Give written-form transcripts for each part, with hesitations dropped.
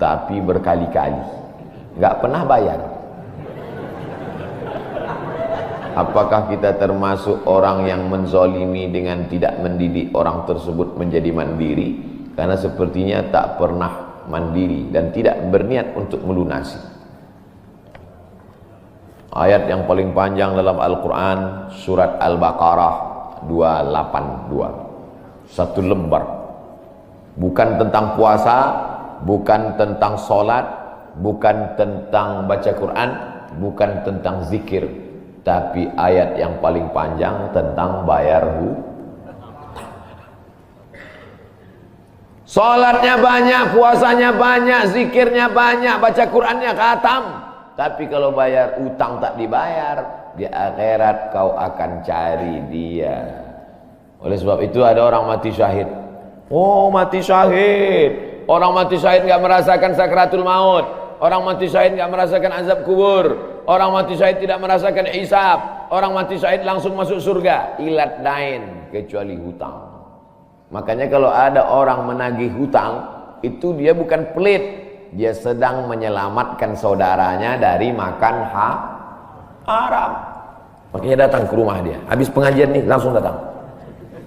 tapi berkali-kali, nggak pernah bayar. Apakah kita termasuk orang yang menzolimi dengan tidak mendidik orang tersebut menjadi mandiri? Karena sepertinya tak pernah mandiri dan tidak berniat untuk melunasi. Ayat yang paling panjang dalam Al-Quran, surat Al-Baqarah 282, satu lembar. Bukan tentang puasa, bukan tentang sholat, bukan tentang baca Quran, bukan tentang zikir, tapi ayat yang paling panjang tentang bayar hutang. Sholatnya banyak, puasanya banyak, zikirnya banyak, baca Qurannya khatam, tapi kalau bayar utang tak dibayar, di akhirat kau akan cari dia. Oleh sebab itu ada orang mati syahid. Oh, mati syahid. Orang mati syahid gak merasakan sakratul maut. Orang mati syahid gak merasakan azab kubur. Orang mati syahid tidak merasakan hisab. Orang mati syahid langsung masuk surga. Ilat dain, kecuali hutang. Makanya kalau ada orang menagih hutang, itu dia bukan pelit, dia sedang menyelamatkan saudaranya dari makan haram. Makanya datang ke rumah dia. Habis pengajian nih langsung datang.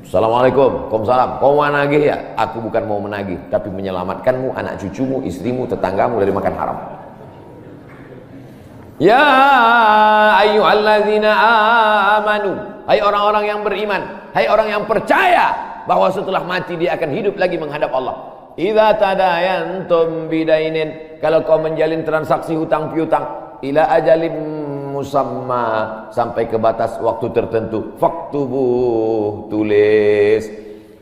Assalamualaikum, waalaikumsalam. Kau mau menagih ya? Aku bukan mau menagih, tapi menyelamatkanmu, anak cucumu, istrimu, tetanggamu dari makan haram. Ya ayyuhalladzina amanu, hai orang-orang yang beriman, hai orang yang percaya bahwa setelah mati dia akan hidup lagi menghadap Allah. Idza tadayantum bidainin, kalau kau menjalin transaksi hutang piutang, ila ajalim musamma, sampai ke batas waktu tertentu, faktubuh, tulis,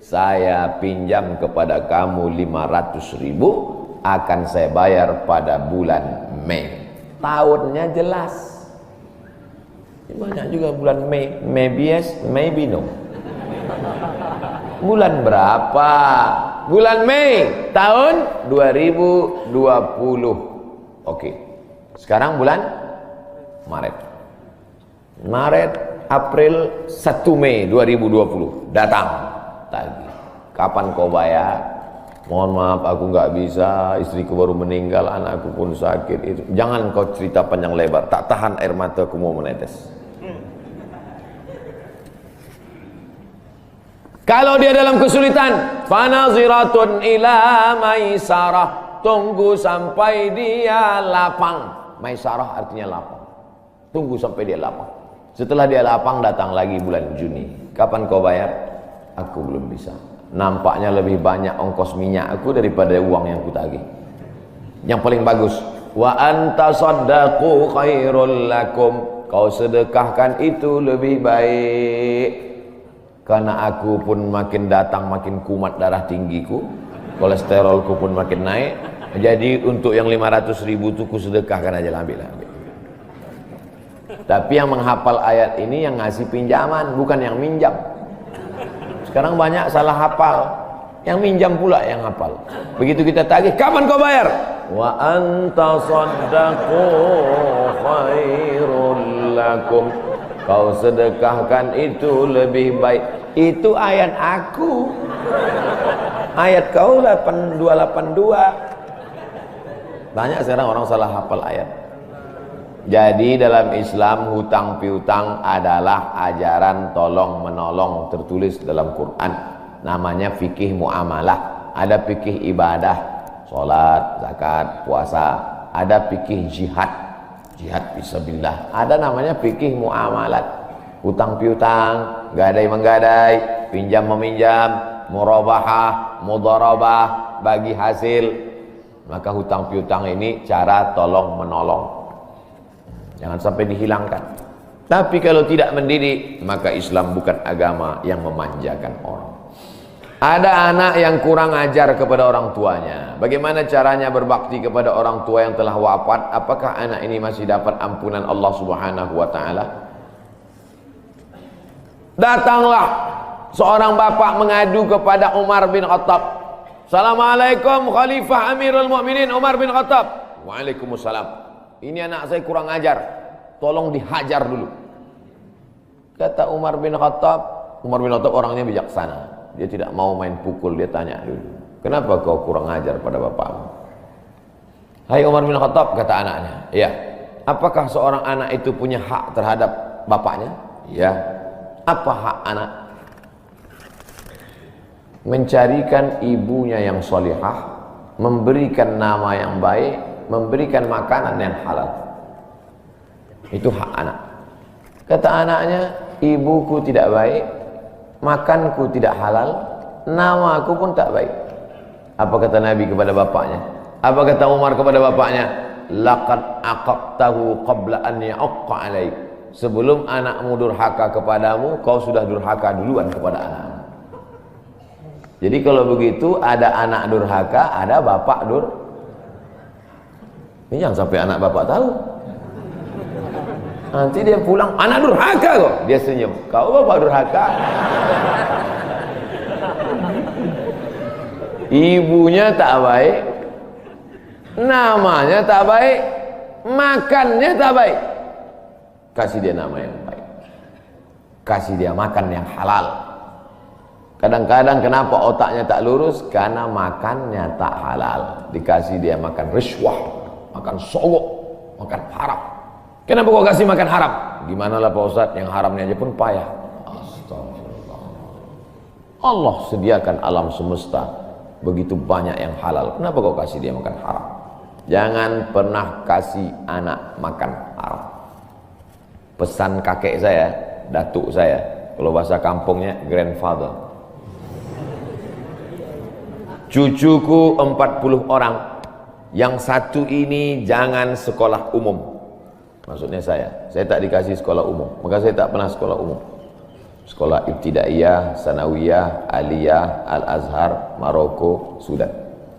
saya pinjam kepada kamu 500.000, akan saya bayar pada bulan Mei. Tahunnya jelas. Banyak juga bulan Mei, maybe yes, maybe no. Bulan berapa? Bulan Mei tahun 2020. Oke. Sekarang bulan Maret. April 1 Mei 2020 datang tagih. Kapan kau bayar? Mohon maaf aku nggak bisa, istriku baru meninggal, anakku pun sakit. Itu jangan kau cerita panjang lebar, tak tahan air mataku mau menetes. Kalau dia dalam kesulitan, fanaziratun ila maisarah, tunggu sampai dia lapang. Maisarah artinya lapang. Tunggu sampai dia lapang. Setelah dia lapang, datang lagi bulan Juni. Kapan kau bayar? Aku belum bisa. Nampaknya lebih banyak ongkos minyak aku daripada uang yang kutagih. Yang paling bagus, wa anta saddaqu khairul lakum, kau sedekahkan itu lebih baik. Karena aku pun makin datang makin kumat darah tinggiku, kolesterolku pun makin naik. Jadi untuk yang 500.000 itu ku sedekahkan aja, ambil. Tapi yang menghafal ayat ini yang ngasih pinjaman, bukan yang minjam. Sekarang banyak salah hafal, yang minjam pula yang hafal. Begitu kita tagih, kapan kau bayar? Wa anta saddaqu khairul lakum, kau sedekahkan itu lebih baik. Itu ayat aku. Ayat kau 8282. Banyak sekarang orang salah hafal ayat. Jadi dalam Islam hutang piutang adalah ajaran tolong menolong, tertulis dalam Quran. Namanya fikih muamalah. Ada fikih ibadah, sholat, zakat, puasa. Ada fikih jihad, jihad fisabilillah. Ada namanya fikih muamalat. Hutang piutang, gadai menggadai, pinjam meminjam, murabahah, mudharabah, bagi hasil. Maka hutang piutang ini cara tolong menolong. Jangan sampai dihilangkan. Tapi kalau tidak mendidik, maka Islam bukan agama yang memanjakan orang. Ada anak yang kurang ajar kepada orang tuanya. Bagaimana caranya berbakti kepada orang tua yang telah wafat? Apakah anak ini masih dapat ampunan Allah Subhanahu wa ta'ala? Datanglah seorang bapak mengadu kepada Umar bin Khattab. Assalamualaikum Khalifah Amirul Mukminin Umar bin Khattab. Waalaikumsalam. Ini anak saya kurang ajar, tolong dihajar dulu. Kata Umar bin Khattab orangnya bijaksana, dia tidak mau main pukul. Dia tanya dulu, kenapa kau kurang ajar pada bapakmu? Hai Umar bin Khattab, kata anaknya, ya, apakah seorang anak itu punya hak terhadap bapaknya? Ya. Apa hak anak? Mencarikan ibunya yang solihah, memberikan nama yang baik, memberikan makanan yang halal. Itu hak anak. Kata anaknya, ibuku tidak baik, makanku tidak halal, namaku pun tak baik. Apa kata Nabi kepada bapaknya? Apa kata Umar kepada bapaknya? Laqad aqaqtahu qabla an ya'aqqa alaik. Sebelum anakmu durhaka kepadamu, kau sudah durhaka duluan kepada anakmu. Jadi kalau begitu, ada anak durhaka, ada bapak Ini jangan sampai anak bapak tahu. Nanti dia pulang, anak durhaka kok. Dia senyum, kau bapak durhaka. Ibunya tak baik, namanya tak baik, makannya tak baik. Kasih dia nama yang baik, kasih dia makan yang halal. Kadang-kadang kenapa otaknya tak lurus? Karena makannya tak halal. Dikasih dia makan rishwah, makan sogok, makan haram. Kenapa kau kasih makan haram? Gimana lah Pak Ustadz, yang haramnya aja pun payah. Astagfirullah. Allah sediakan alam semesta begitu banyak yang halal. Kenapa kau kasih dia makan haram? Jangan pernah kasih anak makan haram. Pesan kakek saya, datuk saya, kalau bahasa kampungnya grandfather. Cucuku 40 orang, yang satu ini jangan sekolah umum. Maksudnya saya tak dikasih sekolah umum, maka saya tak pernah sekolah umum. Sekolah ibtidaiyah, sanawiyah, aliyah, al-azhar, Maroko, Sudan.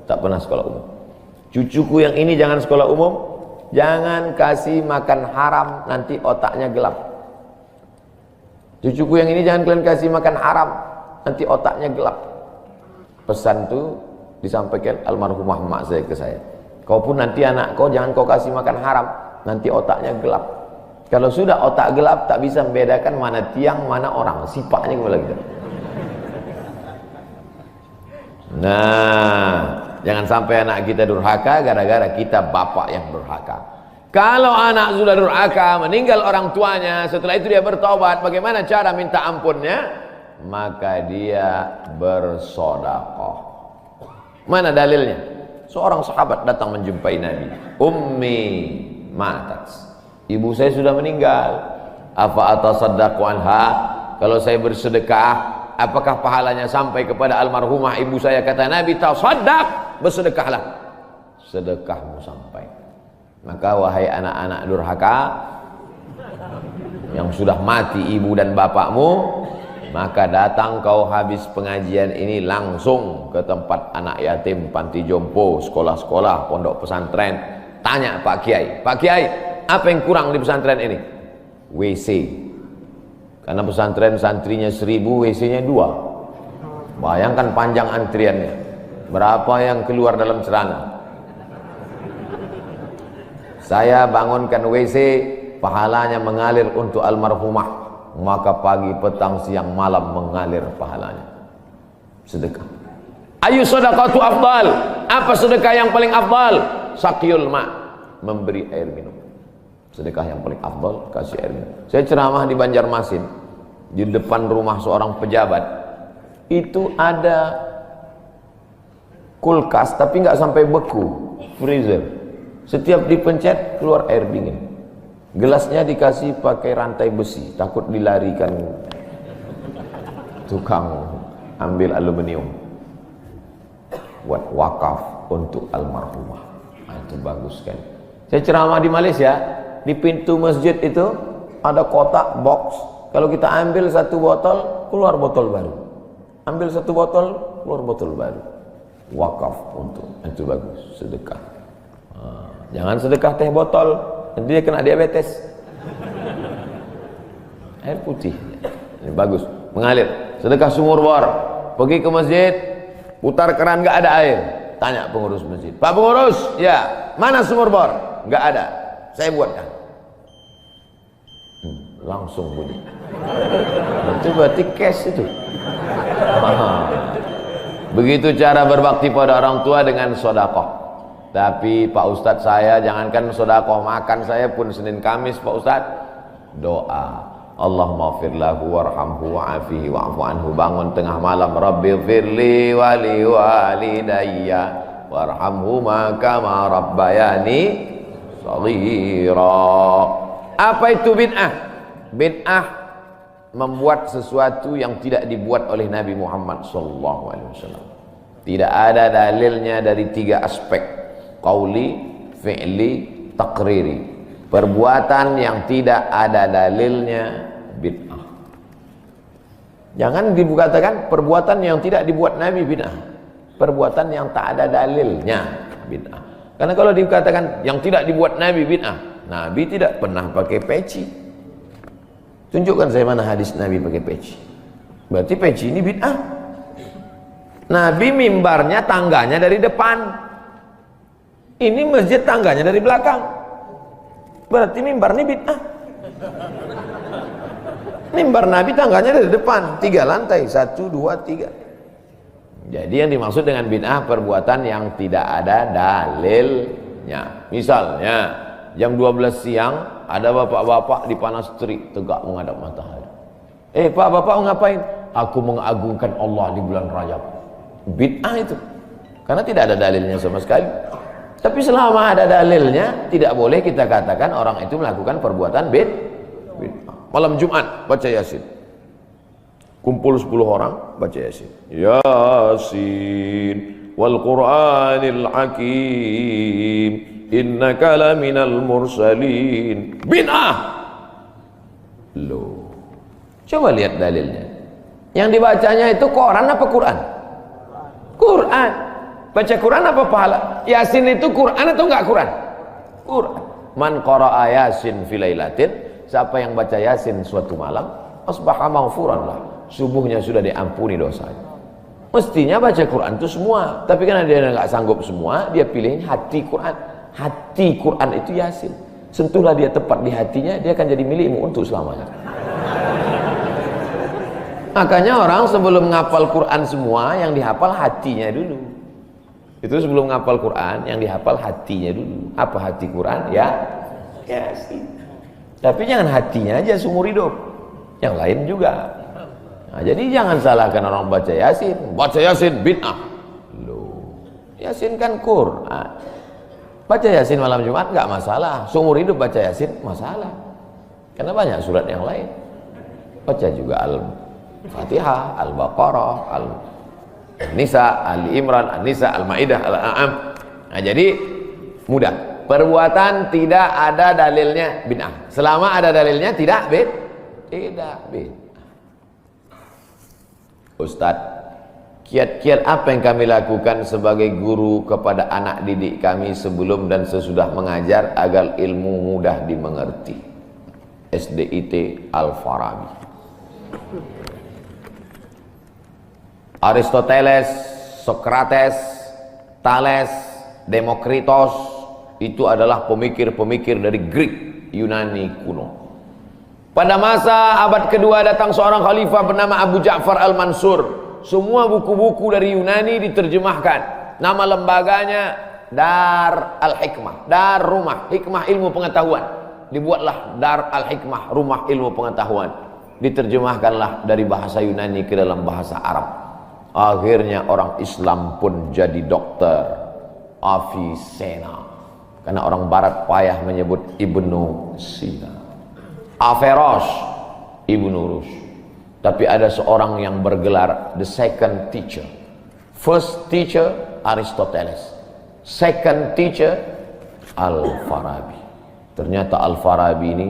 Tak pernah sekolah umum. Cucuku yang ini jangan sekolah umum, jangan kasih makan haram, nanti otaknya gelap. Cucuku yang ini jangan kalian kasih makan haram, nanti otaknya gelap. Pesan itu disampaikan almarhumah mak saya ke saya. Kau pun nanti anak kau jangan kau kasih makan haram, nanti otaknya gelap. Kalau sudah otak gelap, tak bisa membedakan mana tiang, mana orang. Sifatnya kembali gitu. Nah, jangan sampai anak kita durhaka gara-gara kita bapak yang durhaka. Kalau anak sudah durhaka, meninggal orang tuanya, setelah itu dia bertobat, bagaimana cara minta ampunnya? Maka dia bersedekah. Mana dalilnya? Seorang sahabat datang menjumpai Nabi. Ummi matat. Ibu saya sudah meninggal. Apa atasaddaqu anha? Kalau saya bersedekah, apakah pahalanya sampai kepada almarhumah ibu saya? Kata Nabi, tasaddaq, bersedekahlah. Sedekahmu sampai. Maka wahai anak-anak durhaka yang sudah mati ibu dan bapakmu, maka datang kau habis pengajian ini langsung ke tempat anak yatim, panti jompo, sekolah-sekolah, pondok pesantren. Tanya Pak Kiai, Pak Kiai, apa yang kurang di pesantren ini? WC. Karena pesantren santrinya 1000, WC-nya 2. Bayangkan panjang antriannya. Berapa yang keluar dalam celana? Saya bangunkan WC, pahalanya mengalir untuk almarhumah. Maka pagi, petang, siang, malam mengalir pahalanya. Sedekah. Ayu sedekatu afdal. Apa sedekah yang paling afdal? Saqiyul ma', memberi air minum. Sedekah yang paling afdal, kasih air minum. Saya ceramah di Banjarmasin, di depan rumah seorang pejabat. Itu ada kulkas tapi nggak sampai beku, freezer. Setiap dipencet keluar air dingin. Gelasnya dikasih pakai rantai besi, takut dilarikan tukang ambil aluminium. Buat wakaf untuk almarhumah. Itu bagus kan. Saya ceramah di Malaysia, di pintu masjid itu ada kotak box. Kalau kita ambil satu botol, keluar botol baru. Ambil satu botol, keluar botol baru. Wakaf untuk, itu bagus, sedekah. Jangan sedekah teh botol, nanti dia kena diabetes. Air putih, ini bagus, mengalir. Sedekah sumur bor, pergi ke masjid, putar keran nggak ada air, tanya pengurus masjid, Pak pengurus, ya, mana sumur bor? Nggak ada, saya buatkan. Langsung bunyi. Itu berarti cash itu. Begitu cara berbakti pada orang tua dengan sedekah. Tapi Pak Ustadz, saya jangankan sedekah makan saya pun Senin Kamis Pak Ustadz doa, Allahumma fir lahu warhamhu wa'afihi wa'fu anhu. Bangun tengah malam, Rabbi firli wali walidayya warhamhuma kama rabbayani shaghira. Apa itu bid'ah? Bid'ah membuat sesuatu yang tidak dibuat oleh Nabi Muhammad SAW. Tidak ada dalilnya dari 3 aspek: qauli, fi'li, taqriri. Perbuatan yang tidak ada dalilnya bid'ah. Jangan dikatakan perbuatan yang tidak dibuat Nabi bid'ah. Perbuatan yang tak ada dalilnya bid'ah. Karena kalau dikatakan yang tidak dibuat Nabi bid'ah, Nabi tidak pernah pakai peci. Tunjukkan saya mana hadis Nabi pakai peci. Berarti peci ini bid'ah. Nabi mimbarnya tangganya dari depan. Ini masjid tangganya dari belakang. Berarti mimbar ini bid'ah. Mimbar Nabi tangganya dari depan, 3 lantai, 1, 2, 3. Jadi yang dimaksud dengan bid'ah perbuatan yang tidak ada dalilnya. Misalnya jam 12 siang ada bapak-bapak di panas terik tegak menghadap matahari. Pak, bapak ngapain? Aku mengagungkan Allah di bulan Rajab. Bid'ah itu, karena tidak ada dalilnya sama sekali. Tapi selama ada dalilnya, tidak boleh kita katakan orang itu melakukan perbuatan bid'ah. Malam Jumat baca Yasin, kumpul 10 orang baca Yasin. Yasin wal Qur'anil Hakim innaka laminal mursalin. Bid'ah. Loh, coba lihat dalilnya. Yang dibacanya itu Quran apa Quran? Quran. Baca Quran apa pahala? Yasin itu Quran atau enggak Quran? Quran. Man qara'a Yasin fi lailatin, siapa yang baca Yasin suatu malam, asbaha maghfuran lah, subuhnya sudah diampuni dosanya. Mestinya baca Quran itu semua, tapi karena dia enggak sanggup semua, dia pilih hati Quran. Hati Quran itu Yasin. Sentuhlah dia tepat di hatinya, dia akan jadi milikmu untuk selamanya. Makanya orang sebelum ngapal Quran semua, yang dihafal hatinya dulu. Itu sebelum ngapal Quran, yang dihafal hatinya dulu. Apa hati Quran? Ya Yasin. Tapi jangan hatinya aja seumur hidup, yang lain juga. Nah, jadi jangan salahkan orang baca Yasin. Baca Yasin bid'ah. Loh, Yasin kan Quran. Baca Yasin malam Jumat nggak masalah. Seumur hidup baca Yasin masalah. Karena banyak surat yang lain. Baca juga Al-Fatihah, Al-Baqarah, Al-Nisa, Al-Imran, Al-Nisa, Al-Ma'idah, Al-An'am. Nah, jadi mudah. Perbuatan tidak ada dalilnya bid'ah. Selama ada dalilnya tidak bid'ah. Ustadz, kiat-kiat apa yang kami lakukan sebagai guru kepada anak didik kami sebelum dan sesudah mengajar agar ilmu mudah dimengerti? SDIT Al-Farabi. Aristoteles, Socrates, Thales, Demokritos, itu adalah pemikir-pemikir dari Greek, Yunani kuno. Pada masa abad kedua datang seorang khalifah bernama Abu Ja'far Al-Mansur. Semua buku-buku dari Yunani diterjemahkan. Nama lembaganya Dar Al-Hikmah, Dar Rumah Hikmah Ilmu Pengetahuan. Dibuatlah Dar Al-Hikmah, Rumah Ilmu Pengetahuan. Diterjemahkanlah dari bahasa Yunani ke dalam bahasa Arab. Akhirnya orang Islam pun jadi dokter, Avicenna. Karena orang barat payah menyebut Ibnu Sina. Averroes, Ibnu Rushd. Tapi ada seorang yang bergelar the second teacher. First teacher Aristoteles, second teacher Al-Farabi. Ternyata Al-Farabi ini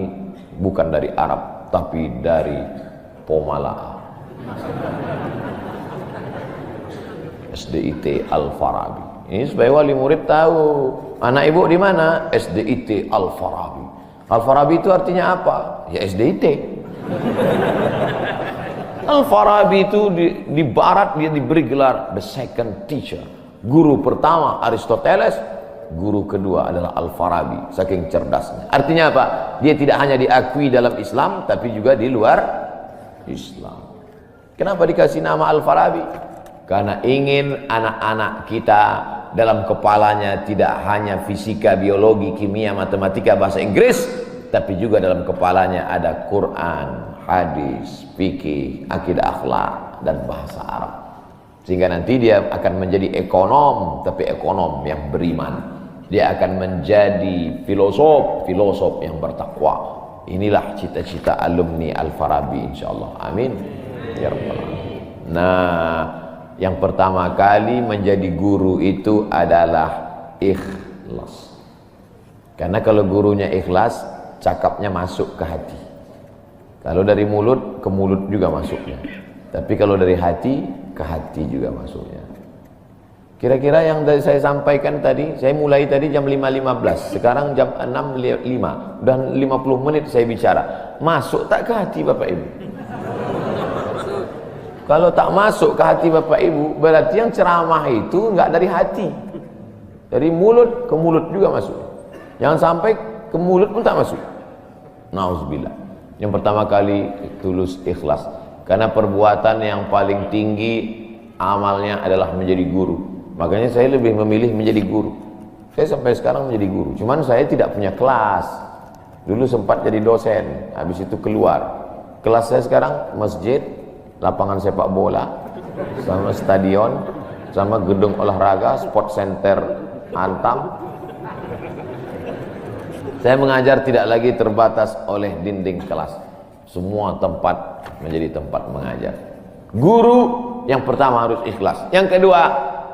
bukan dari Arab, tapi dari Pomalaa. SDIT Al-Farabi. Ini supaya wali murid tahu, anak ibu di mana? SDIT Al-Farabi. Al-Farabi itu artinya apa? Ya SDIT. Al-Farabi itu di barat dia diberi gelar the second teacher. Guru pertama Aristoteles, guru kedua adalah Al-Farabi, saking cerdasnya. Artinya apa? Dia tidak hanya diakui dalam Islam, tapi juga di luar Islam. Kenapa dikasih nama Al-Farabi? Karena ingin anak-anak kita dalam kepalanya tidak hanya fisika, biologi, kimia, matematika, bahasa Inggris, tapi juga dalam kepalanya ada Quran, hadis, fikih, akidah, akhlak, dan bahasa Arab. Sehingga nanti dia akan menjadi ekonom, tapi ekonom yang beriman. Dia akan menjadi filosof, filosof yang bertakwa. Inilah cita-cita alumni Al-Farabi, insyaallah. Amin ya rabbal alamin. Nah, yang pertama kali menjadi guru itu adalah ikhlas. Karena kalau gurunya ikhlas, cakapnya masuk ke hati. Kalau dari mulut, ke mulut juga masuknya. Tapi kalau dari hati, ke hati juga masuknya. Kira-kira yang dari saya sampaikan tadi, saya mulai tadi jam 5.15, sekarang jam 6.05, dan 50 menit saya bicara. Masuk tak ke hati Bapak Ibu? Kalau tak masuk ke hati Bapak Ibu, berarti yang ceramah itu enggak dari hati. Dari mulut ke mulut juga masuk. Jangan sampai ke mulut pun tak masuk. Nauzubillah. Yang pertama kali tulus ikhlas. Karena perbuatan yang paling tinggi amalnya adalah menjadi guru. Makanya saya lebih memilih menjadi guru. Saya sampai sekarang menjadi guru. Cuman saya tidak punya kelas. Dulu sempat jadi dosen, habis itu keluar. Kelas saya sekarang masjid, lapangan sepak bola, sama stadion, sama gedung olahraga, sport center Antam. Saya mengajar tidak lagi terbatas oleh dinding kelas. Semua tempat menjadi tempat mengajar. Guru yang pertama harus ikhlas. Yang kedua,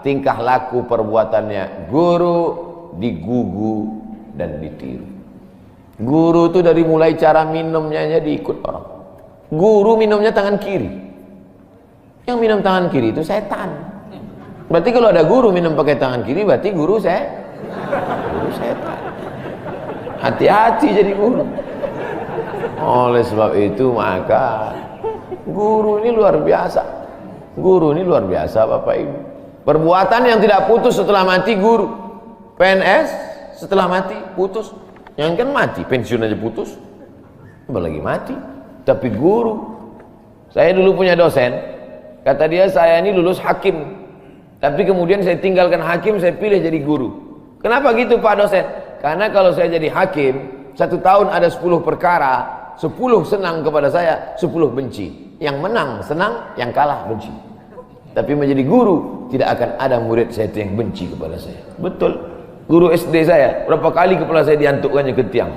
tingkah laku perbuatannya. Guru digugu dan ditiru. Guru itu dari mulai cara minumnya aja diikut orang. Guru minumnya tangan kiri. Yang minum tangan kiri itu setan. Berarti kalau ada guru minum pakai tangan kiri, berarti guru setan. Hati-hati jadi guru. Oleh sebab itu maka guru ini luar biasa. Guru ini luar biasa Bapak Ibu. Perbuatan yang tidak putus setelah mati guru. PNS setelah mati putus. Yang kan mati, pensiun aja putus. Apalagi mati. Tapi guru. Saya dulu punya dosen. Kata dia, saya ini lulus hakim. Tapi kemudian saya tinggalkan hakim, saya pilih jadi guru. Kenapa gitu Pak dosen? Karena kalau saya jadi hakim, 1 tahun ada 10 perkara, 10 senang kepada saya, 10 benci. Yang menang senang, yang kalah benci. Tapi menjadi guru, tidak akan ada murid saya itu yang benci kepada saya. Betul. Guru SD saya, berapa kali kepala saya diantukkannya ke tiang.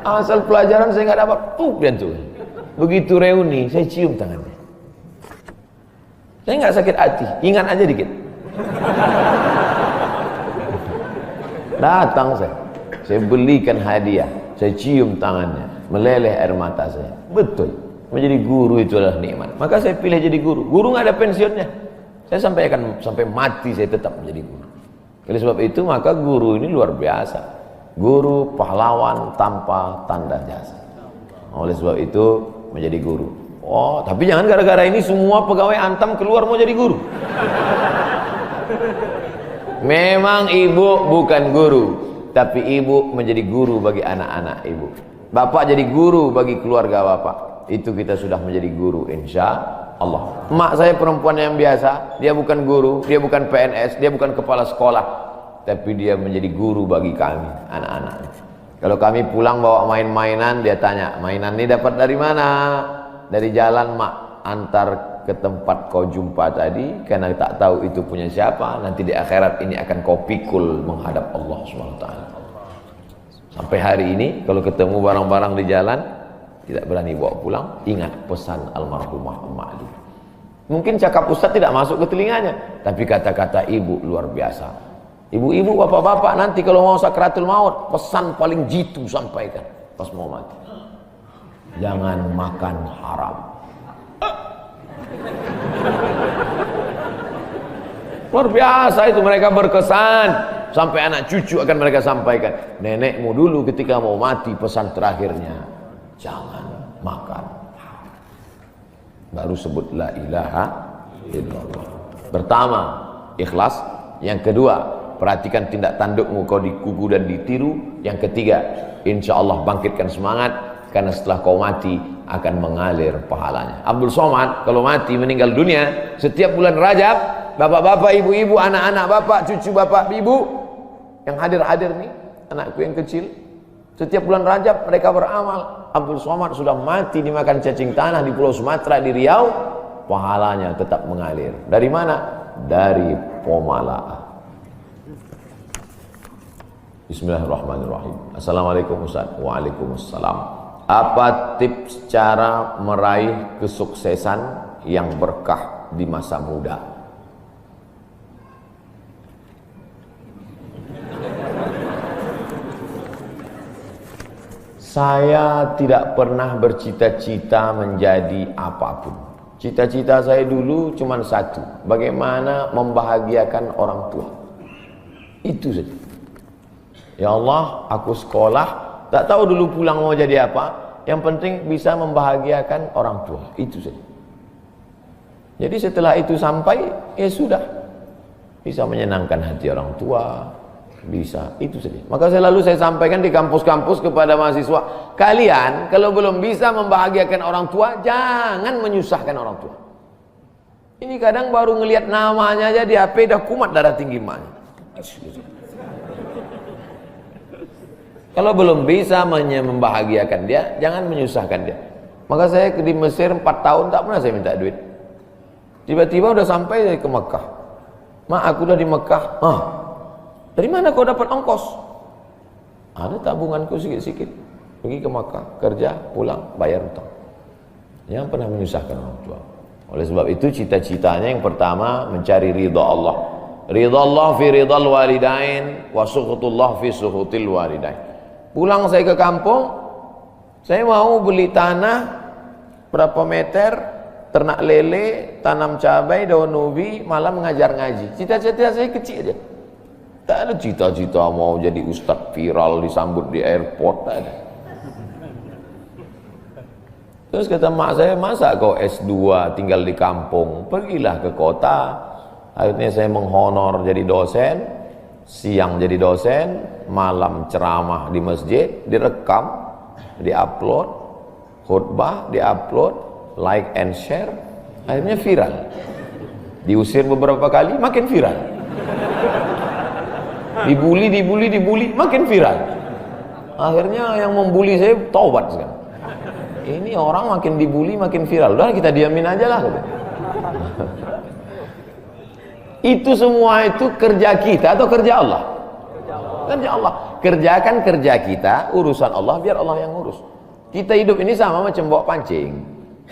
Asal pelajaran saya nggak dapat, diantuk. Begitu reuni, saya cium tangannya. Saya nggak sakit hati, ingat aja dikit. Datang saya belikan hadiah, saya cium tangannya, meleleh air mata saya. Betul, menjadi guru itu adalah nikmat. Maka saya pilih jadi guru. Guru nggak ada pensiunnya. Saya sampai mati saya tetap menjadi guru. Oleh sebab itu maka guru ini luar biasa. Guru pahlawan tanpa tanda jasa. Oleh sebab itu menjadi guru. Oh, tapi jangan gara-gara ini semua pegawai Antam keluar mau jadi guru. Memang ibu bukan guru, tapi ibu menjadi guru bagi anak-anak ibu. Bapak jadi guru bagi keluarga bapak. Itu kita sudah menjadi guru insya Allah. Mak saya perempuan yang biasa, dia bukan guru, dia bukan PNS, dia bukan kepala sekolah, tapi dia menjadi guru bagi kami, anak-anak. Kalau kami pulang bawa main-mainan, dia tanya, mainan ini dapat dari mana? Dari jalan mak, antar ke tempat kau jumpa tadi, karena tak tahu itu punya siapa. Nanti di akhirat ini akan kau pikul menghadap Allah SWT. Sampai hari ini kalau ketemu barang-barang di jalan tidak berani bawa pulang, ingat pesan almarhumah Emak Ali. Mungkin cakap Ustaz tidak masuk ke telinganya, tapi kata-kata ibu luar biasa. Ibu-ibu, bapak-bapak, nanti kalau mau sakratul maut, pesan paling jitu sampaikan pas mau mati. Jangan makan haram. Luar biasa itu, mereka berkesan. Sampai anak cucu akan mereka sampaikan. Nenekmu dulu ketika mau mati pesan terakhirnya, jangan makan haram. Baru sebut la ilaha illallah. Pertama, ikhlas. Yang kedua, perhatikan tindak tandukmu, kau dikugu dan ditiru. Yang ketiga, insya Allah bangkitkan semangat, karena setelah kau mati akan mengalir pahalanya. Abdul Somad kalau mati meninggal dunia, setiap bulan Rajab bapak-bapak, ibu-ibu, anak-anak bapak, cucu bapak, ibu yang hadir-hadir nih, anakku yang kecil, setiap bulan Rajab mereka beramal. Abdul Somad sudah mati dimakan cacing tanah di Pulau Sumatera, di Riau, pahalanya tetap mengalir. Dari mana? Dari Pomala. Bismillahirrahmanirrahim. Assalamualaikum Ustaz. Waalaikumsalam. Apa tips cara meraih kesuksesan yang berkah di masa muda? Saya tidak pernah bercita-cita menjadi apapun. Cita-cita saya dulu cuma satu, bagaimana membahagiakan orang tua. Itu saja. Ya Allah, aku sekolah, tak tahu dulu pulang mau jadi apa, yang penting bisa membahagiakan orang tua. Itu saja. Jadi setelah itu sampai, ya sudah, bisa menyenangkan hati orang tua, bisa, itu saja. Maka selalu saya sampaikan di kampus-kampus kepada mahasiswa, kalian kalau belum bisa membahagiakan orang tua, jangan menyusahkan orang tua. Ini kadang baru ngelihat namanya aja di HP dah kumat darah tinggi emaknya. Kalau belum bisa membahagiakan dia, jangan menyusahkan dia. Maka saya di Mesir 4 tahun tak pernah saya minta duit. Tiba-tiba udah sampai ke Mekah. Mak, aku udah di Mekah. Dari mana kau dapat ongkos? Ada tabunganku sikit-sikit. Pergi ke Mekah, kerja, pulang, bayar hutang. Jangan pernah menyusahkan orang tua. Oleh sebab itu cita-citanya yang pertama mencari ridha Allah. Ridha Allah fi ridhal walidain wa sukhutullah fi sukhutil walidain. Pulang saya ke kampung, saya mau beli tanah berapa meter, ternak lele, tanam cabai, daun ubi, malam mengajar ngaji. Cita-cita saya kecil aja. Tak ada cita-cita mau jadi ustadz viral disambut di airport, tak ada. Terus kata mak saya, masa kau S2 tinggal di kampung, pergilah ke kota. Akhirnya saya menghonor jadi dosen, siang jadi dosen, malam ceramah di masjid, direkam, diupload, khutbah diupload, like and share, akhirnya viral. Diusir beberapa kali, makin viral. Dibully, makin viral. Akhirnya yang membuli saya taubat sekarang. Ini orang makin dibully, makin viral. Udah kita diamin aja lah. Itu semua itu kerja kita atau kerja Allah? Kerja Allah. Kerjakan kerja kita, urusan Allah, biar Allah yang ngurus. Kita hidup ini sama macam bawa pancing.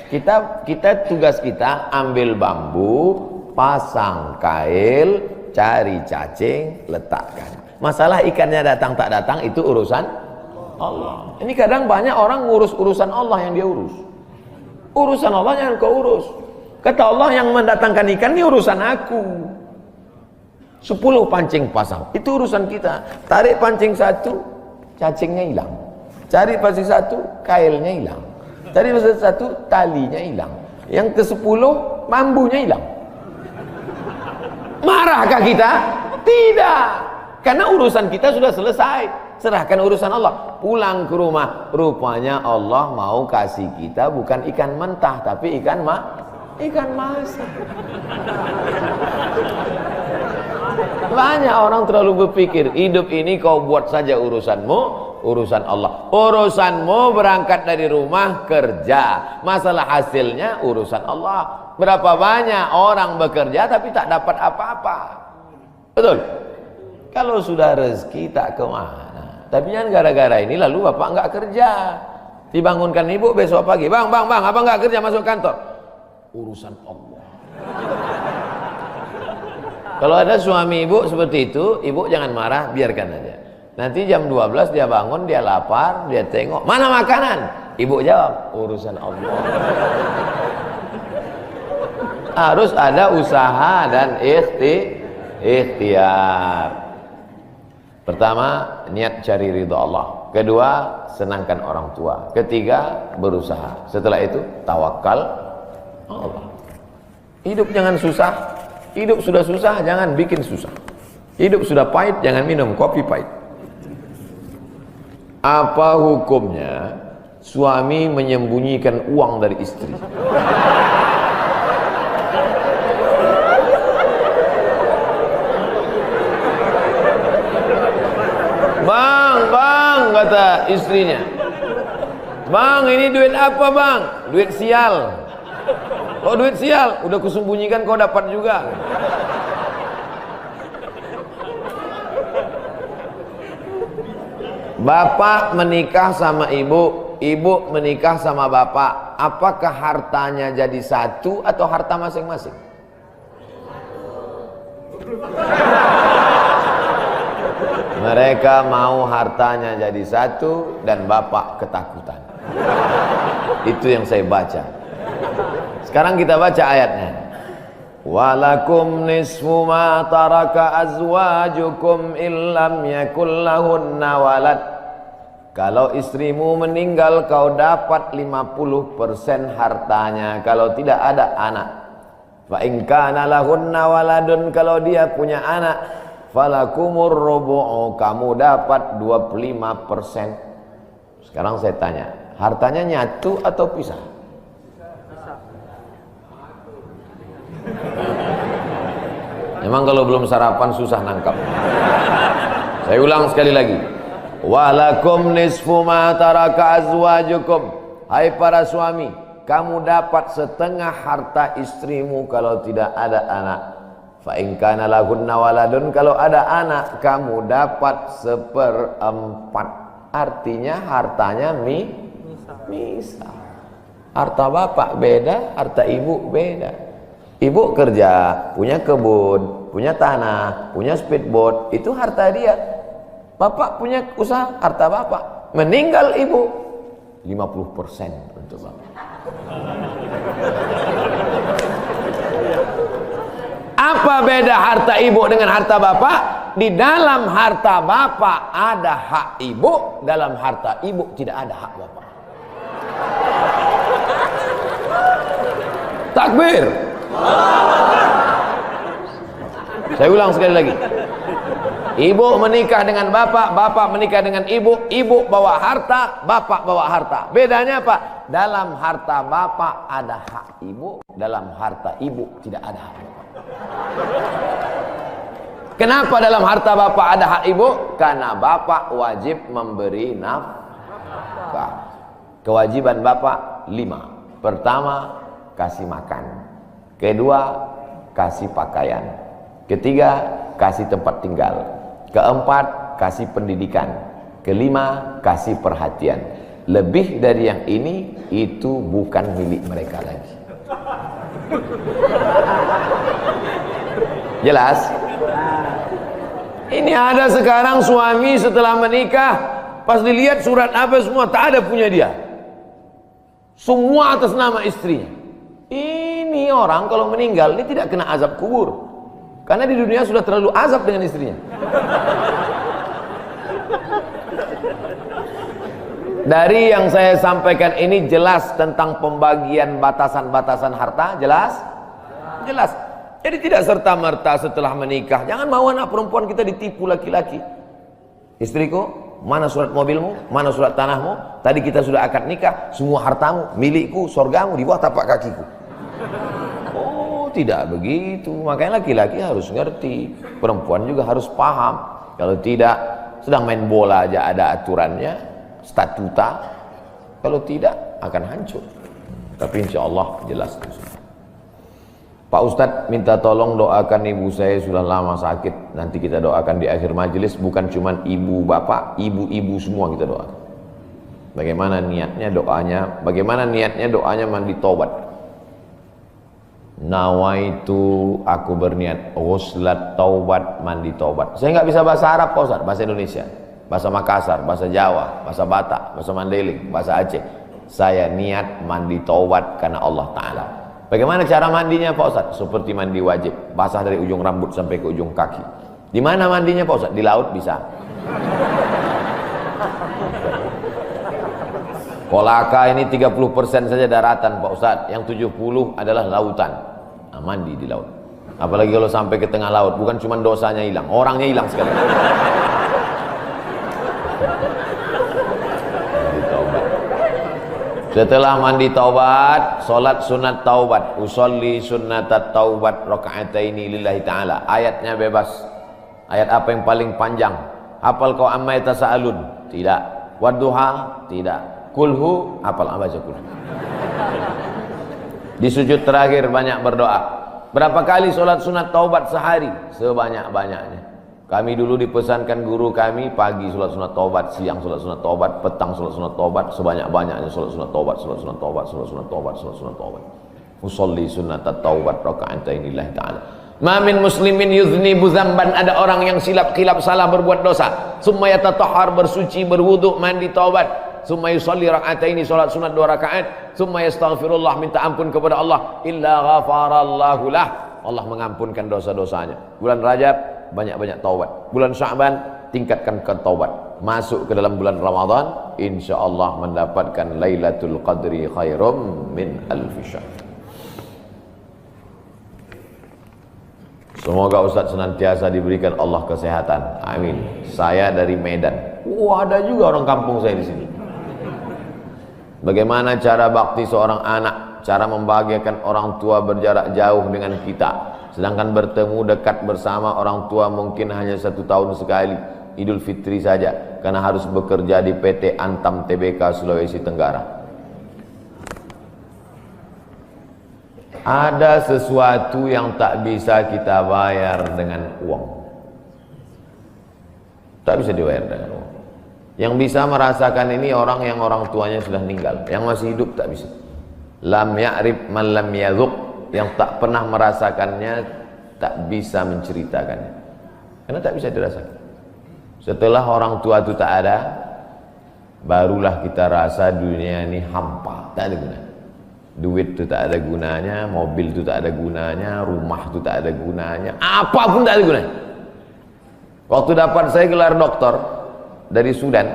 Kita tugas kita ambil bambu, pasang kail, cari cacing, letakkan. Masalah ikannya datang tak datang itu urusan Allah. Ini kadang banyak orang ngurus urusan Allah yang dia urus. Urusan Allah yang kau urus. Kata Allah, yang mendatangkan ikan ini urusan aku. 10 pancing pasang, itu urusan kita. Tarik pancing 1, cacingnya hilang. Cari pancing 1, kailnya hilang. Cari pancing 1, talinya hilang. Yang ke-10, bambunya hilang. Marahkah kita? Tidak. Karena urusan kita sudah selesai. Serahkan urusan Allah. Pulang ke rumah, rupanya Allah mau kasih kita bukan ikan mentah, tapi ikan masak. Banyak orang terlalu berpikir hidup ini kau buat saja urusanmu, urusan Allah. Urusanmu berangkat dari rumah kerja, masalah hasilnya urusan Allah. Berapa banyak orang bekerja tapi tak dapat apa-apa. Betul? Kalau sudah rezeki tak kemana. Tapi jangan gara-gara ini lalu bapak enggak kerja. Dibangunkan ibu besok pagi, bang, abang enggak kerja, masuk kantor. Urusan Allah. Kalau ada suami ibu seperti itu, ibu jangan marah, biarkan aja. Nanti jam 12 dia bangun, dia lapar, dia tengok, mana makanan? Ibu jawab, urusan Allah. Harus ada usaha dan ikhtiar. Pertama, niat cari ridha Allah. Kedua, senangkan orang tua. Ketiga, berusaha. Setelah itu, tawakal Allah. Hidup jangan susah. Hidup sudah susah, jangan bikin susah. Hidup sudah pahit, jangan minum kopi pahit. Apa hukumnya suami menyembunyikan uang dari istri? kata istrinya. Bang, ini duit apa bang? Duit sial. Oh duit sial, udah kusembunyikan kau dapat juga. Bapak menikah sama ibu, ibu menikah sama bapak. Apakah hartanya jadi satu atau harta masing-masing? Mereka mau hartanya jadi satu dan bapak ketakutan. Itu yang saya baca. Sekarang kita baca ayatnya. Walakum nisfu ma taraka azwajukum illam yakul lahunna walad. Kalau istrimu meninggal kau dapat 50% hartanya kalau tidak ada anak. Fa in kana lahunna waladun, kalau dia punya anak, falakumur rubu'u, kamu dapat 25%. Sekarang saya tanya, hartanya nyatu atau pisah? Memang kalau belum sarapan susah nangkap. Saya ulang sekali lagi. Walakum nisfu ma taraka azwajukum. Hai para suami, kamu dapat setengah harta istrimu kalau tidak ada anak. Fa in kana lahunna waladun, kalau ada anak kamu dapat 1/4. Artinya hartanya misah. Harta bapak beda, harta ibu beda. Ibu kerja, punya kebun, punya tanah, punya speedboat, itu harta dia. Bapak punya usaha, harta bapak. Meninggal ibu, 50% untuk bapak. Apa beda harta ibu dengan harta bapak? Di dalam harta bapak ada hak ibu, dalam harta ibu tidak ada hak bapak. Takbir. Saya ulang sekali lagi. Ibu menikah dengan bapak, bapak menikah dengan ibu, ibu bawa harta, bapak bawa harta. Bedanya apa? Dalam harta bapak ada hak ibu, dalam harta ibu tidak ada hak bapak. Kenapa dalam harta bapak ada hak ibu? Karena bapak wajib memberi nafkah. Kewajiban bapak 5. Pertama, kasih makan. Kedua, kasih pakaian. Ketiga, kasih tempat tinggal. Keempat, kasih pendidikan. Kelima, kasih perhatian. Lebih dari yang ini, itu bukan milik mereka lagi. Jelas? Ini ada sekarang suami setelah menikah, pas dilihat surat apa semua, tak ada punya dia. Semua atas nama istrinya. Ini orang kalau meninggal, ini tidak kena azab kubur. Karena di dunia sudah terlalu azab dengan istrinya. Dari yang saya sampaikan ini jelas tentang pembagian batasan-batasan harta, jelas? Jelas. Jadi tidak serta-merta setelah menikah, jangan mau anak perempuan kita ditipu laki-laki. Istriku, mana surat mobilmu, mana surat tanahmu, tadi kita sudah akad nikah, semua hartamu, milikku, surgamu di bawah tapak kakiku. Oh, tidak begitu. Makanya laki-laki harus ngerti, perempuan juga harus paham. Kalau tidak, sedang main bola aja ada aturannya, statuta. Kalau tidak, akan hancur. Tapi insya Allah jelas. Pak Ustadz minta tolong doakan ibu saya, sudah lama sakit. Nanti kita doakan di akhir majelis. Bukan cuma ibu bapak, ibu-ibu semua kita doakan. Bagaimana niatnya doanya? Bagaimana niatnya doanya mandi taubat? Nawaitu, aku berniat ghuslat taubat, mandi taubat. Saya nggak bisa bahasa Arab Pak Ustadz, bahasa Indonesia, bahasa Makassar, bahasa Jawa, bahasa Batak, bahasa Mandailing, bahasa Aceh. Saya niat mandi taubat karena Allah Ta'ala. Bagaimana cara mandinya Pak Ustadz? Seperti mandi wajib, basah dari ujung rambut sampai ke ujung kaki. Di mana mandinya Pak Ustadz? Di laut bisa. Kolaka ini 30% saja daratan Pak Ustadz, yang 70 adalah lautan. Nah, mandi di laut. Apalagi kalau sampai ke tengah laut, bukan cuma dosanya hilang, orangnya hilang sekali. Setelah mandi taubat, solat sunat taubat, usolli sunnatat taubat raka'ataini lillahi ta'ala. Ayatnya bebas. Ayat apa yang paling panjang? Hafal kau amma yatasaalun? Tidak. Wadduha tidak. Kulhu hafal, baca kulhu. Di sujud terakhir banyak berdoa. Berapa kali sholat sunat taubat sehari? Sebanyak-banyaknya. Kami dulu dipesankan guru kami, pagi sholat sunat taubat, siang sholat sunat taubat, petang sholat sunat taubat, sebanyak-banyaknya sholat sunat taubat, sholat sunat taubat, sholat sunat taubat, sholat sunat taubat. Usolli sunat taubat raka'atain lillahi ta'ala. Ma min muslimin yudhnibu dzamban, ada orang yang silap salah berbuat dosa, summa yatatahhar, bersuci, berwudu, mandi, taubat, summa yusalli raka'ataini, salat sunat 2 rakaat, summa yastaghfirullah, minta ampun kepada Allah, illa ghafarallahu lah, Allah mengampunkan dosa-dosanya. Bulan Rajab banyak-banyak taubat, bulan Sya'ban tingkatkan ke taubat, masuk ke dalam bulan Ramadan insyaallah mendapatkan Lailatul Qadri khairum min alfi syahr. Semoga Ustaz senantiasa diberikan Allah kesehatan. Amin. Saya dari Medan. Ada juga orang kampung saya di sini. Bagaimana cara bakti seorang anak? Cara membahagiakan orang tua berjarak jauh dengan kita, sedangkan bertemu dekat bersama orang tua mungkin hanya 1 tahun sekali, Idul Fitri saja, karena harus bekerja di PT Antam Tbk Sulawesi Tenggara. Ada sesuatu yang tak bisa kita bayar dengan uang. Tak bisa dibayar dengan uang. Yang bisa merasakan ini orang yang orang tuanya sudah meninggal. Yang masih hidup tak bisa. Lam ya'rif man lam yadhuq, yang tak pernah merasakannya tak bisa menceritakannya. Karena tak bisa dirasakan. Setelah orang tua itu tak ada, barulah kita rasa dunia ini hampa, tak ada gunanya. Duit itu tak ada gunanya, mobil itu tak ada gunanya, rumah itu tak ada gunanya, apapun tak ada gunanya. Waktu dapat saya gelar doktor dari Sudan,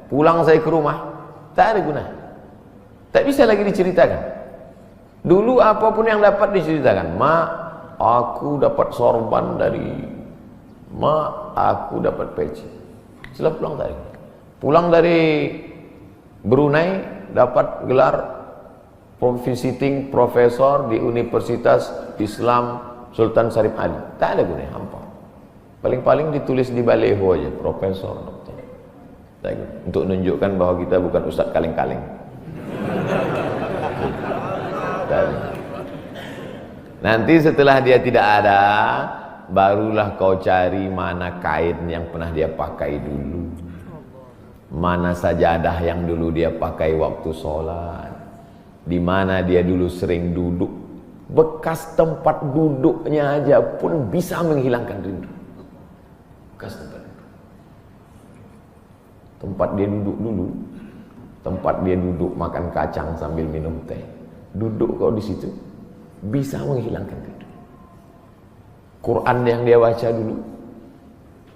pulang saya ke rumah, tak ada gunanya. Tak bisa lagi diceritakan. Dulu apapun yang dapat diceritakan, mak, aku dapat sorban dari mak, aku dapat peci. Setelah pulang dari Brunei, dapat gelar visiting profesor di Universitas Islam Sultan Syarif Ali. Tak ada gunanya, hampa. Paling-paling ditulis di baleho aja, profesor, dokter. Untuk menunjukkan bahwa kita bukan ustaz kaleng-kaleng. Nanti setelah dia tidak ada, barulah kau cari mana kain yang pernah dia pakai dulu, mana sajadah yang dulu dia pakai waktu sholat, di mana dia dulu sering duduk. Bekas tempat duduknya aja pun bisa menghilangkan rindu. Bekas tempat dia duduk dulu, tempat dia duduk makan kacang sambil minum teh, duduk kau di situ bisa menghilangkan rindu. Quran yang dia baca dulu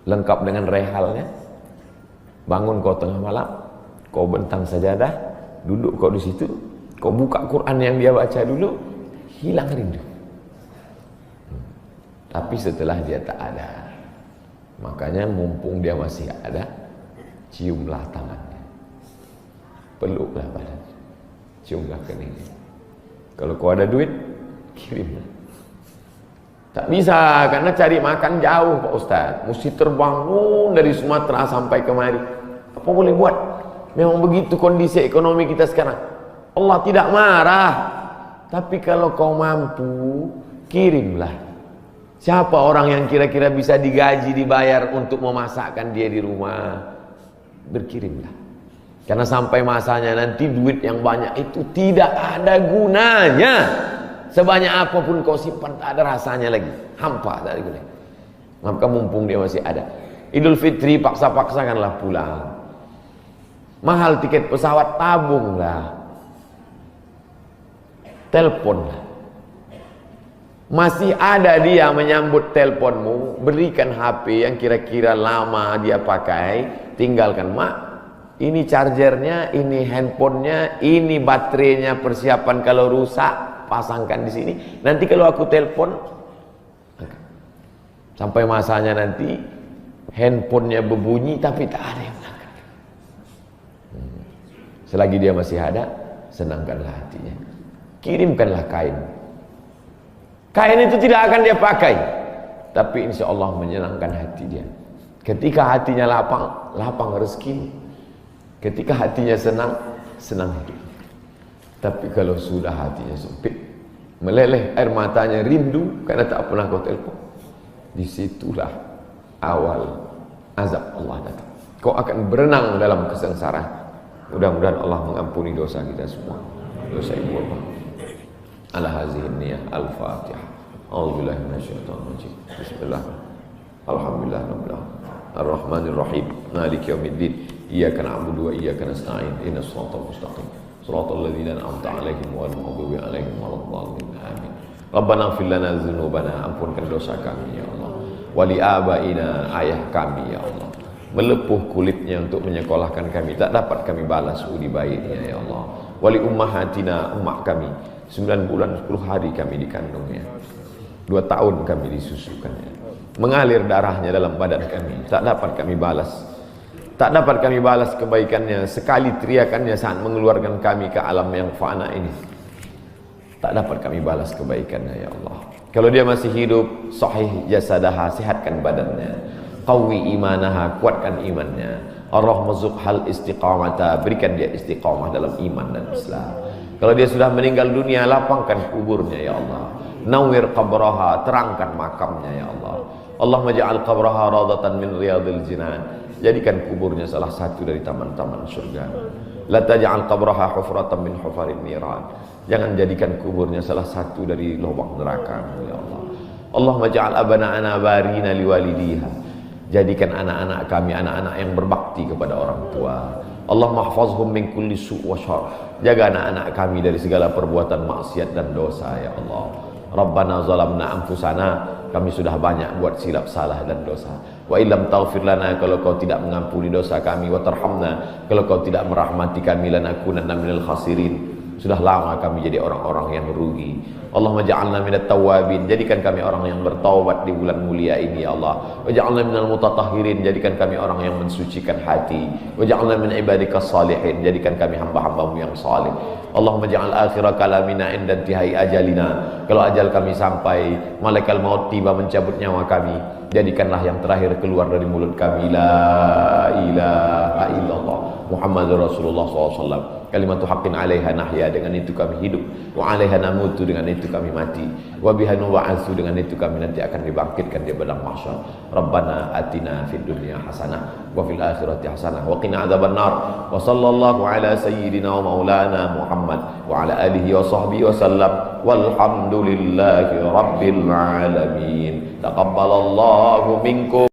lengkap dengan rehalnya, bangun kau tengah malam, kau bentang sajadah, duduk kau di situ, kau buka Quran yang dia baca dulu, hilang rindu. Tapi setelah dia tak ada, makanya mumpung dia masih ada, ciumlah tangannya, peluklah badannya, ciumlah keningnya. Kalau kau ada duit, kirimlah. Tak bisa, karena cari makan jauh Pak Ustaz, mesti terbangun dari Sumatera sampai kemari. Apa boleh buat? Memang begitu kondisi ekonomi kita sekarang. Allah tidak marah, tapi kalau kau mampu, kirimlah. Siapa orang yang kira-kira bisa digaji, dibayar untuk memasakkan dia di rumah? Berkirimlah. Karena sampai masanya nanti duit yang banyak itu tidak ada gunanya. Sebanyak apapun kau simpan, tak ada rasanya lagi, hampa, tak ada gunanya. Maka mumpung dia masih ada, Idul Fitri paksa-paksakanlah pulang. Mahal tiket pesawat, tabunglah, teleponlah. Masih ada dia menyambut teleponmu, berikan HP yang kira-kira lama dia pakai, tinggalkan. Mak, ini chargernya, ini handphonenya, ini baterainya, persiapan kalau rusak pasangkan di sini. Nanti kalau aku telepon, sampai masanya nanti handphonenya berbunyi tapi tak ada yang angkat. Selagi dia masih ada, senangkanlah hatinya. Kirimkanlah kain. Kain itu tidak akan dia pakai, tapi insya Allah menyenangkan hati dia. Ketika hatinya lapang, lapang rezeki. Ketika hatinya senang, senang hidup. Tapi kalau sudah hatinya sempit, meleleh air matanya, rindu karena tak pernah kau telepon, disitulah awal azab Allah datang. Kau akan berenang dalam kesengsaraan. Mudah-mudahan Allah mengampuni dosa kita semua, dosa ibu bapa. Ala hazihi niyah al-Fatihah. A'udzubillahi minasyaitonir rajim. Bismillah. Alhamdulillah rabbil alamin. Ar-Rahmanir Rahim. Maliki yaumiddin. Iyyaka na'budu wa iyyaka nasta'in. Ihdinas siratal mustaqim. Shiratal ladzina an'amta 'alaihim ghairil maghdubi 'alaihim waladdallin. Amin. Rabbana ighfir lana dzunubana, ampunkan dosa kami ya Allah. Wali abaina, ayah kami ya Allah. Melepuh kulitnya untuk menyekolahkan kami, tak dapat kami balas budi baiknya ya Allah. Wali ummahatina, ummah kami, 9 bulan 10 hari kami dikandungnya, 2 tahun kami disusukannya, mengalir darahnya dalam badan kami, tak dapat kami balas. Tak dapat kami balas kebaikannya, sekali teriakannya saat mengeluarkan kami ke alam yang fana ini, tak dapat kami balas kebaikannya ya Allah. Kalau dia masih hidup, sahih jasadaha, sehatkan badannya, qawi imanaha, kuatkan imannya, ar-rahmazuk hal istiqamata, berikan dia istiqamah dalam iman dan Islam. Kalau dia sudah meninggal dunia, lapangkan kuburnya ya Allah. Nawwir qabraha, terangkan makamnya ya Allah. Allahumma ja'al qabraha radatan min riyadil jinan, jadikan kuburnya salah satu dari taman-taman surga. La taj'al qabraha hufratan min hufarin niran, jangan jadikan kuburnya salah satu dari lubang neraka ya Allah. Allahumma ja'al abana'ana barina liwalidiha, jadikan anak-anak kami anak-anak yang berbakti kepada orang tua. Allahumma hafazhum min kulli su' wa syarr, jaga anak-anak kami dari segala perbuatan maksiat dan dosa ya Allah. Rabbana zalamna anfusana, kami sudah banyak buat silap salah dan dosa. Wa illam taghfir lana, kalau kau tidak mengampuni dosa kami, wa tarhamna, kalau kau tidak merahmati kami, lanakunanna minal khasirin, sudah lama kami jadi orang-orang yang rugi. Allahumma ja'alna minat tawabin, jadikan kami orang yang bertaubat di bulan mulia ini ya Allah. Wa ja'alna minal mutatahhirin, jadikan kami orang yang mensucikan hati. Wa ja'alna min ibadikas salihin, jadikan kami hamba-hambamu yang saleh. Allahumma ja'al akhira kalamina inda intihai ajalina, kalau ajal kami sampai, malaikat maut tiba mencabut nyawa kami, jadikanlah yang terakhir keluar dari mulut kami la ilaha illallah Muhammadur Rasulullah SAW, kalimatu haqqin 'alaiha nahya, dengan itu kami hidup, wa 'alaiha namutu, dengan itu kami mati, wa biha nub'atsu, dengan itu kami nanti akan dibangkitkan di padang mahsyar. Rabbana atina fid dunya hasanah wa fil akhirati hasanah wa qina adzabannar. Wa sallallahu ala sayyidina wa maulana Muhammad wa ala alihi wa sahbihi wa sallam, walhamdulillahi rabbil alamin. Taqabbalallahu minkum.